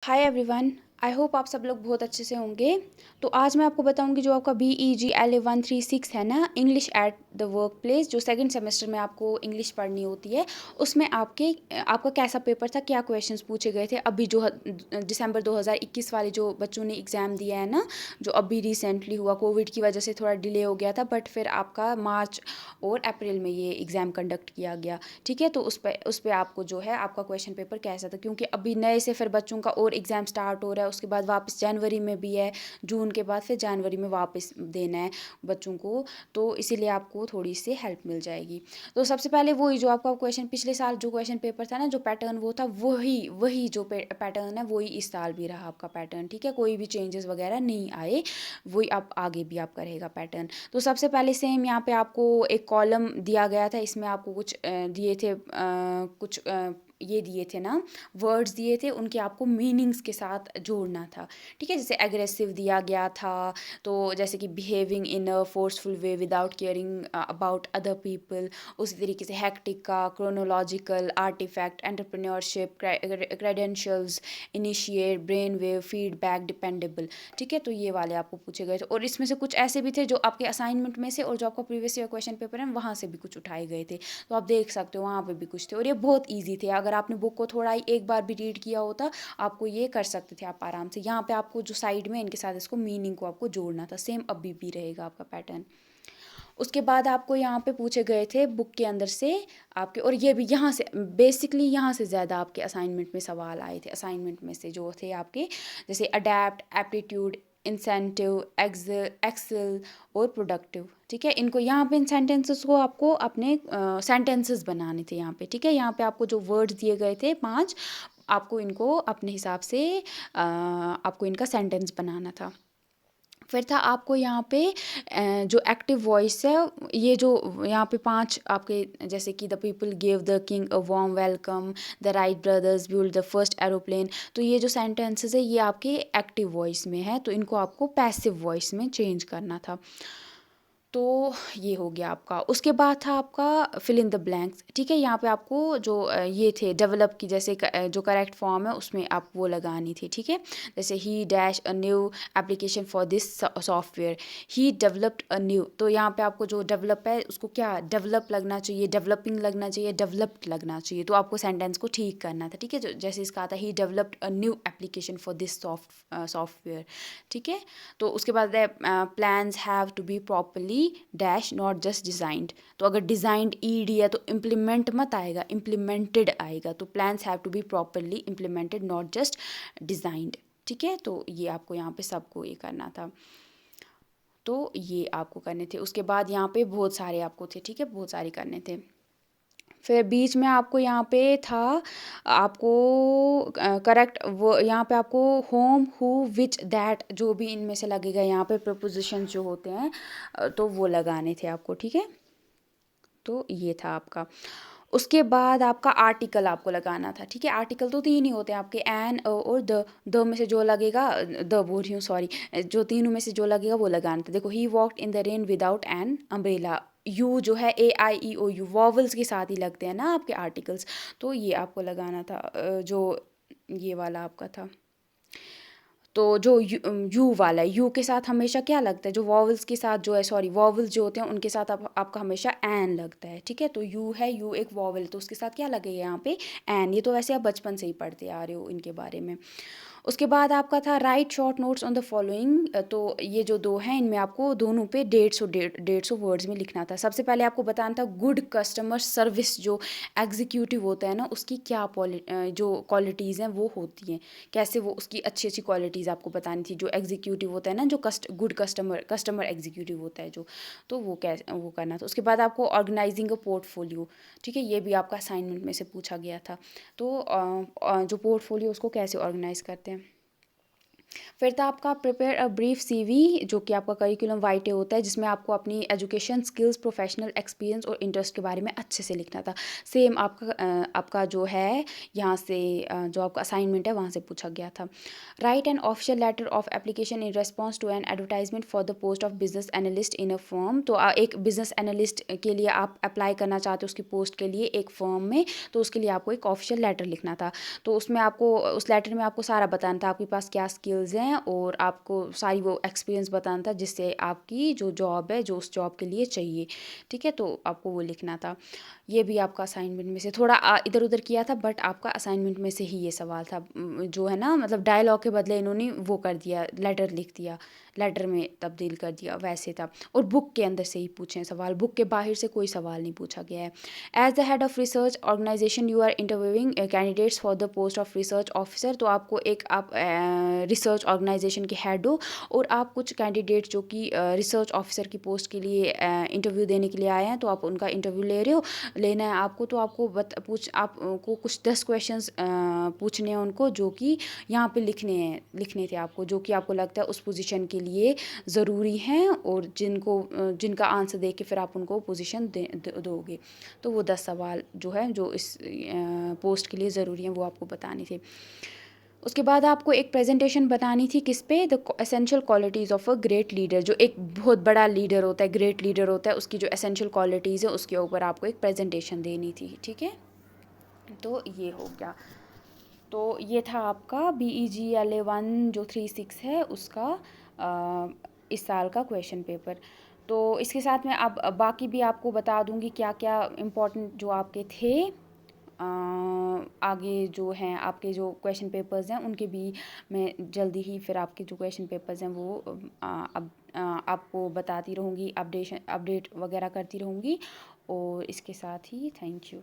Hi everyone. I hope आप सब लोग बहुत अच्छे से होंगे। तो आज मैं आपको बताऊंगी जो आपका BEGLA 136 है ना, English at the work place, जो सेकंड सेमेस्टर में आपको इंग्लिश पढ़नी होती है। उसमें आपका कैसा पेपर था, क्या क्वेश्चंस पूछे गए थे। अभी जो दिसंबर 2021 वाले जो बच्चों ने एग्ज़ाम दिया है ना, जो अभी रिसेंटली हुआ, कोविड की वजह से थोड़ा डिले हो गया था, बट फिर आपका मार्च और अप्रैल में ये एग्ज़ाम कंडक्ट किया गया। ठीक है, तो उस पर आपको जो है आपका क्वेश्चन पेपर कैसा था, क्योंकि अभी नए से फिर बच्चों का और एग्ज़ाम स्टार्ट हो रहा है। उसके बाद वापस जनवरी में भी है, जून के बाद फिर जनवरी में वापस देना है बच्चों को। तो इसीलिए आपको थोड़ी सी हेल्प मिल जाएगी। तो सबसे पहले वही जो आपका क्वेश्चन पिछले साल जो क्वेश्चन पेपर था ना, जो पैटर्न वो था, वही वही जो पैटर्न है वही इस साल भी रहा आपका पैटर्न। ठीक है, कोई भी चेंजेस वगैरह नहीं आए, वही आप आगे भी आपका रहेगा पैटर्न। तो सबसे पहले सेम यहाँ पे आपको एक कॉलम दिया गया था, इसमें आपको कुछ दिए थे, कुछ ये दिए थे ना, वर्ड्स दिए थे, उनके आपको मीनिंग्स के साथ जोड़ना था। ठीक है, जैसे एग्रेसिव दिया गया था, तो जैसे कि behaving in a forceful way without caring about other people. उसी तरीके से हेक्टिक का, chronological, artifact, entrepreneurship, credentials, initiate, brain wave, feedback, dependable. ठीक है, तो ये वाले आपको पूछे गए थे, और इसमें से कुछ ऐसे भी थे जो आपके असाइनमेंट में से और जो आपका प्रीवियस ईयर क्वेश्चन पेपर है वहाँ से भी कुछ उठाए गए थे। तो आप देख सकते हो वहाँ पे भी कुछ थे, और ये बहुत ईजी थे। अगर आपने बुक को थोड़ा ही एक बार भी रीड किया होता, आपको ये कर सकते थे आप आराम से। यहाँ पे आपको जो साइड में इनके साथ इसको मीनिंग को आपको जोड़ना था। सेम अभी भी रहेगा आपका पैटर्न। उसके बाद आपको यहाँ पे पूछे गए थे बुक के अंदर से आपके, और ये भी यहाँ से बेसिकली यहाँ से ज़्यादा आपके असाइनमेंट में सवाल आए थे। असाइनमेंट में से जो थे आपके, जैसे अडेप्ट, एप्टीट्यूड, इंसेंटिव, एक्सेल और प्रोडक्टिव। ठीक है, इनको यहाँ पे इन सेंटेंसेस को आपको अपने सेंटेंसेस बनाने थे यहाँ पे। ठीक है, यहाँ पे आपको जो वर्ड्स दिए गए थे 5, आपको इनको अपने हिसाब से आपको इनका सेंटेंस बनाना था। फिर था आपको यहाँ पे जो एक्टिव वॉइस है, ये जो यहाँ पे 5 आपके, जैसे कि the people give the king a warm welcome, the Wright brothers build the first aeroplane. तो ये जो सेंटेंसेस है ये आपके एक्टिव वॉइस में है, तो इनको आपको पैसिव वॉइस में चेंज करना था। तो ये हो गया आपका। उसके बाद था आपका फिल इन द ब्लैंक्स। ठीक है, यहाँ पे आपको जो ये थे डेवलप की, जैसे जो करेक्ट फॉर्म है उसमें आप वो लगानी थी। ठीक है, जैसे ही dash a new application for this software, he developed a new. तो यहाँ पे आपको जो डेवलप है उसको क्या डेवलप लगना चाहिए, डेवलपिंग लगना चाहिए, डेवलप्ड लगना चाहिए। तो आपको सेंटेंस को ठीक करना था। ठीक है, जो जैसे इसका आता है ही developed a new application for this software. ठीक है, तो उसके बाद plans have to be properly dash not just designed. तो अगर डिज़ाइंड ईडी है तो इम्प्लीमेंट मत आएगा, इम्प्लीमेंटेड आएगा। तो plans have to be properly implemented not just designed. ठीक है, तो ये आपको यहाँ पे सबको ये करना था। तो ये आपको करने थे। उसके बाद यहाँ पे बहुत सारे आपको थे। ठीक है, बहुत सारे करने थे। फिर बीच में आपको यहाँ पे था, आपको करेक्ट वो यहाँ पे आपको होम, हु, विच, दैट, जो भी इनमें से लगेगा यहाँ पे प्रपोजिशन जो होते हैं, तो वो लगाने थे आपको। ठीक है, तो ये था आपका। उसके बाद आपका आर्टिकल आपको लगाना था। ठीक है, आर्टिकल तो 3 ही होते हैं आपके, एन, अ और द में से जो लगेगा, द बोल रही हूँ सॉरी, जो तीनों में से जो लगेगा वो लगाना था। देखो, he walked in the rain without an umbrella. You जो है AIEOU वॉवल्स के साथ ही लगते हैं ना आपके आर्टिकल्स, तो ये आपको लगाना था। जो ये वाला आपका था, तो जो यू वाला है, यू के साथ हमेशा क्या लगता है, जो वॉवल्स के साथ जो है, सॉरी, वॉवल्स जो होते हैं उनके साथ आपका हमेशा एन लगता है। ठीक है, तो यू है, यू एक वॉवल, तो उसके साथ क्या लगेगा यहाँ पे, एन। ये तो वैसे आप बचपन से ही पढ़ते आ रहे हो इनके बारे में। उसके बाद आपका था right short notes on the following. तो ये जो 2 हैं इनमें आपको दोनों पे 150 वर्ड्स में लिखना था। सबसे पहले आपको बताना था गुड कस्टमर सर्विस, जो एग्जीक्यूटिव होता है ना, उसकी क्या जो क्वालिटीज़ हैं वो होती हैं, कैसे वो उसकी अच्छी अच्छी क्वालिटीज़ आपको बतानी थी। जो एग्जीक्यूटिव होता है ना, जो गुड कस्टमर एग्जीक्यूटिव होता है जो, तो वो कैसे वो करना था। उसके बाद आपको ऑर्गेनाइजिंग अ पोर्टफोलियो। ठीक है, ये भी आपका असाइनमेंट में से पूछा गया था। तो जो पोर्टफोलियो उसको कैसे ऑर्गेनाइज करते हैं। फिर था आपका प्रिपेयर अ ब्रीफ सीवी, जो कि आपका करिकुलम वाइटे होता है, जिसमें आपको अपनी एजुकेशन, स्किल्स, प्रोफेशनल एक्सपीरियंस और इंटरेस्ट के बारे में अच्छे से लिखना था। सेम आपका जो है यहाँ से जो आपका असाइनमेंट है वहाँ से पूछा गया था। Write an official letter of application in response to an advertisement for the post of business analyst in a firm. तो एक बिजनेस एनालिस्ट के लिए आप अप्लाई करना चाहते हो उसकी पोस्ट के लिए एक फर्म में, तो उसके लिए आपको एक ऑफिशियल लेटर लिखना था। तो उसमें आपको, उस लेटर में आपको सारा बताना था आपके पास क्या स्किल्स हैं, और आपको सारी वो एक्सपीरियंस बताना था जिससे आपकी जो जॉब है, जो उस जॉब के लिए चाहिए। ठीक है, तो आपको वो लिखना था। ये भी आपका असाइनमेंट में से थोड़ा इधर उधर किया था, बट आपका असाइनमेंट में से ही ये सवाल था। जो है ना, मतलब डायलॉग के बदले इन्होंने वो कर दिया, लेटर लिख दिया, लेटर में तब्दील कर दिया, वैसे था। और बुक के अंदर से ही पूछे हैं सवाल, बुक के बाहर से कोई सवाल नहीं पूछा गया है। As the head of research organisation you are interviewing candidates for the post of research officer. तो आपको एक, आप रिसर्च ऑर्गेनाइजेशन के हेड हो, और आप कुछ कैंडिडेट जो कि रिसर्च ऑफिसर की पोस्ट के लिए इंटरव्यू देने के लिए आए हैं, तो आप उनका इंटरव्यू ले रहे हो, लेना है आपको। तो आपको आपको कुछ 10 क्वेश्चंस पूछने हैं उनको, जो कि यहाँ पे लिखने थे आपको, जो कि आपको लगता है उस पोजीशन के लिए ज़रूरी हैं, और जिनका आंसर दे के फिर आप उनको पोजीशन दोगे। तो वो 10 सवाल जो है, जो इस पोस्ट के लिए ज़रूरी हैं, वो आपको बताने थे। उसके बाद आपको एक प्रेजेंटेशन बतानी थी किस पे, the essential qualities of a great leader. जो एक बहुत बड़ा लीडर होता है, ग्रेट लीडर होता है, उसकी जो एसेंशियल क्वालिटीज़ है उसके ऊपर आपको एक प्रेजेंटेशन देनी थी। ठीक है, तो ये हो गया। तो ये था आपका BEGLA 1 जो 36 है उसका इस साल का क्वेश्चन पेपर। तो इसके साथ मैं अब बाकी भी आपको बता दूंगी क्या क्या इम्पोर्टेंट जो आपके थे। आगे जो हैं आपके जो क्वेश्चन पेपर्स हैं उनके भी मैं जल्दी ही फिर आपके जो क्वेश्चन पेपर्स हैं वो अब आपको बताती रहूँगी, अपडेट वगैरह करती रहूँगी। और इसके साथ ही थैंक यू।